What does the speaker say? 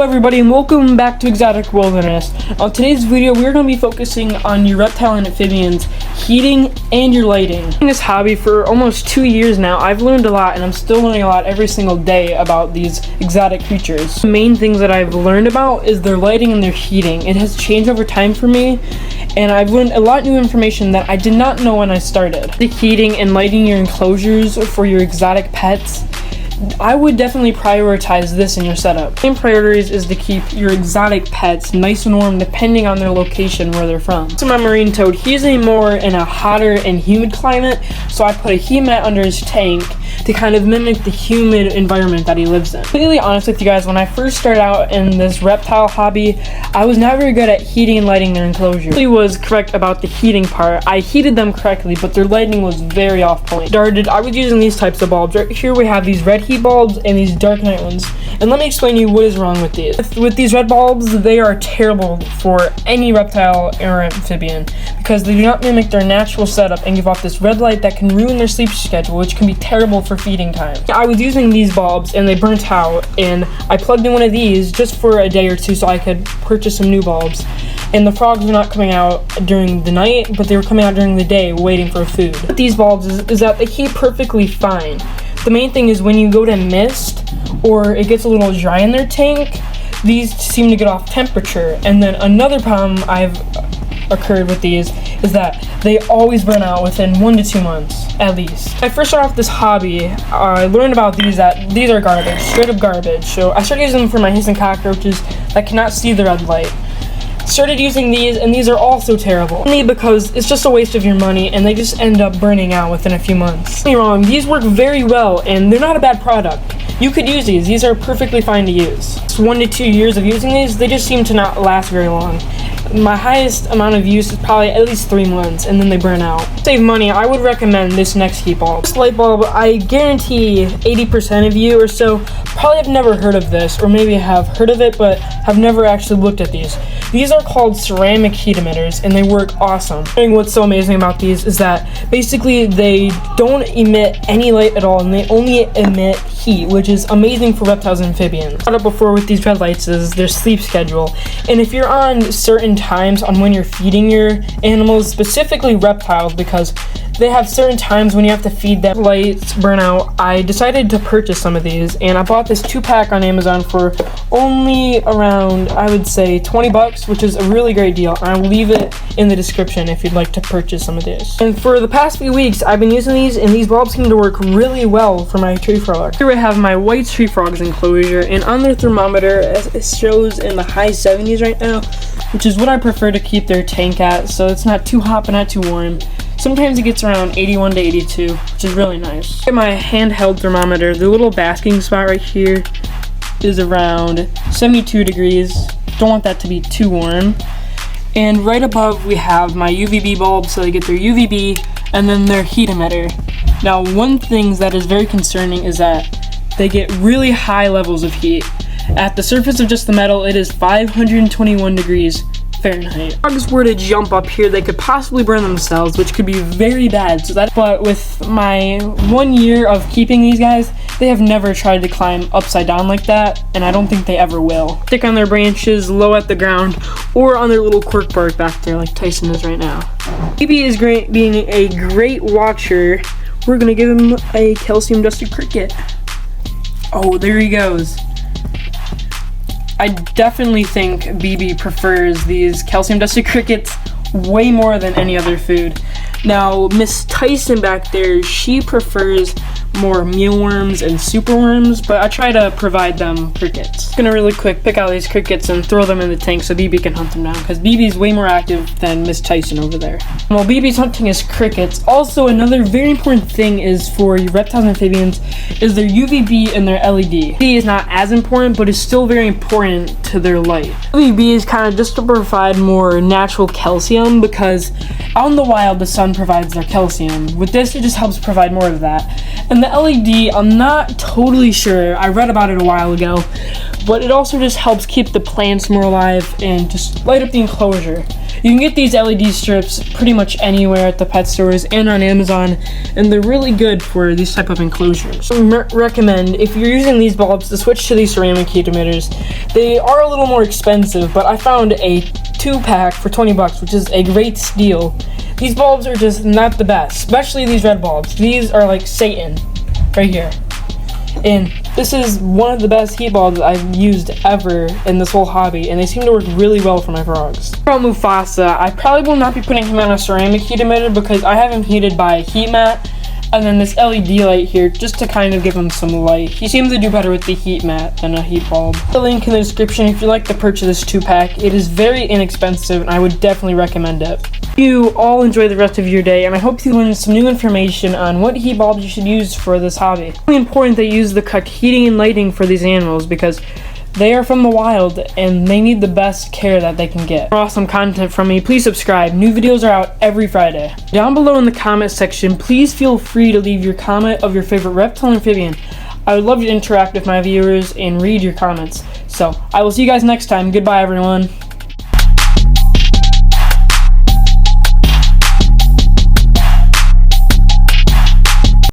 everybody, and welcome back to Exotic Wilderness. On today's video, we're going to be focusing on your reptile and amphibians, heating, and your lighting. In this hobby for almost 2 years now, I've learned a lot, and I'm still learning a lot every single day about these exotic creatures. The main things that I've learned about is their lighting and their heating. It has changed over time for me, and I've learned a lot of new information that I did not know when I started. The heating and lighting your enclosures for your exotic pets, I would definitely prioritize this in your setup. Main priorities is to keep your exotic pets nice and warm depending on their location where they're from. So my marine toad, he's more in a hotter and humid climate, so I put a heat mat under his tank to kind of mimic the humid environment that he lives in. Completely honest with you guys, when I first started out in this reptile hobby, I was not very good at heating and lighting their enclosure. I was correct about the heating part. I heated them correctly, but their lighting was very off point. I was using these types of bulbs. Right here we have these red heat bulbs and these dark night ones. And let me explain to you what is wrong with these. With these red bulbs, they are terrible for any reptile or amphibian because they do not mimic their natural setup and give off this red light that can ruin their sleep schedule, which can be terrible for feeding time. I was using these bulbs and they burnt out, and I plugged in one of these just for a day or two so I could purchase some new bulbs. And the frogs were not coming out during the night, but they were coming out during the day waiting for food. With these bulbs is that they heat perfectly fine. The main thing is when you go to mist or it gets a little dry in their tank, these seem to get off temperature. And then another problem I've occurred with these is that they always burn out within 1 to 2 months at least. When I first started off this hobby, I learned about these that these are garbage, straight up garbage. So I started using them for my hissing cockroaches that cannot see the red light. Started using these, and these are also terrible. Only because it's just a waste of your money and they just end up burning out within a few months. Don't get me wrong, these work very well and they're not a bad product. You could use these are perfectly fine to use. It's 1 to 2 years of using these, they just seem to not last very long. My highest amount of use is probably at least 3 months, and then they burn out. To save money, I would recommend this next heat bulb. This light bulb, I guarantee 80% of you or so probably have never heard of this, or maybe have heard of it but have never actually looked at these. These are called ceramic heat emitters, and they work awesome. And what's so amazing about these is that basically they don't emit any light at all, and they only emit heat, which is amazing for reptiles and amphibians. What I brought up before with these red lights is their sleep schedule, and if you're on certain times on when you're feeding your animals, specifically reptiles, because they have certain times when you have to feed them, lights burn out, I decided to purchase some of these, and I bought this 2-pack on Amazon for only around, I would say, 20 bucks, which is a really great deal. I will leave it in the description if you'd like to purchase some of these. And for the past few weeks, I've been using these, and these bulbs seem to work really well for my tree frog. Here we have my white tree frogs enclosure, and on their thermometer, it shows in the high 70s right now, which is what I prefer to keep their tank at, so it's not too hot but not too warm. Sometimes it gets around 81 to 82, which is really nice. Look at my handheld thermometer. The little basking spot right here is around 72 degrees. Don't want that to be too warm. And right above we have my UVB bulb, so they get their UVB and then their heat emitter. Now, one thing that is very concerning is that they get really high levels of heat. At the surface of just the metal, it is 521 degrees Fahrenheit. If dogs were to jump up here, they could possibly burn themselves, which could be very bad. But with my 1 year of keeping these guys, they have never tried to climb upside down like that, and I don't think they ever will. Stick on their branches, low at the ground, or on their little quirk bark back there like Tyson is right now. BB is great, being a great watcher. We're gonna give him a calcium dusted cricket. Oh, there he goes. I definitely think BB prefers these calcium dusted crickets way more than any other food. Now, Miss Tyson back there, she prefers more mealworms and superworms, but I try to provide them crickets. I'm gonna really quick pick out these crickets and throw them in the tank so BB can hunt them down, because BB's way more active than Miss Tyson over there. While BB's hunting his crickets, also another very important thing is for your reptiles and amphibians is their UVB and their LED. LED is not as important, but is still very important to their light. UVB is kind of just to provide more natural calcium, because out in the wild the sun provides their calcium. With this, it just helps provide more of that. And the LED, I'm not totally sure. I read about it a while ago, but it also just helps keep the plants more alive and just light up the enclosure. You can get these LED strips pretty much anywhere at the pet stores and on Amazon, and they're really good for these type of enclosures. I recommend, if you're using these bulbs, to switch to these ceramic heat emitters. They are a little more expensive, but I found a 2-pack for 20 bucks, which is a great steal. These bulbs are just not the best, especially these red bulbs. These are like Satan right here. And this is one of the best heat bulbs I've used ever in this whole hobby, and they seem to work really well for my frogs. About Mufasa, I probably will not be putting him on a ceramic heat emitter because I have him heated by a heat mat, and then this LED light here just to kind of give him some light. He seems to do better with the heat mat than a heat bulb. The link in the description if you'd like to purchase this 2-pack. It is very inexpensive, and I would definitely recommend it. You all enjoy the rest of your day, and I hope you learned some new information on what heat bulbs you should use for this hobby. It's really important that you use the correct heating and lighting for these animals because they are from the wild and they need the best care that they can get. For awesome content from me, please subscribe. New videos are out every Friday. Down below in the comment section, please feel free to leave your comment of your favorite reptile and amphibian. I would love to interact with my viewers and read your comments. So, I will see you guys next time. Goodbye, everyone.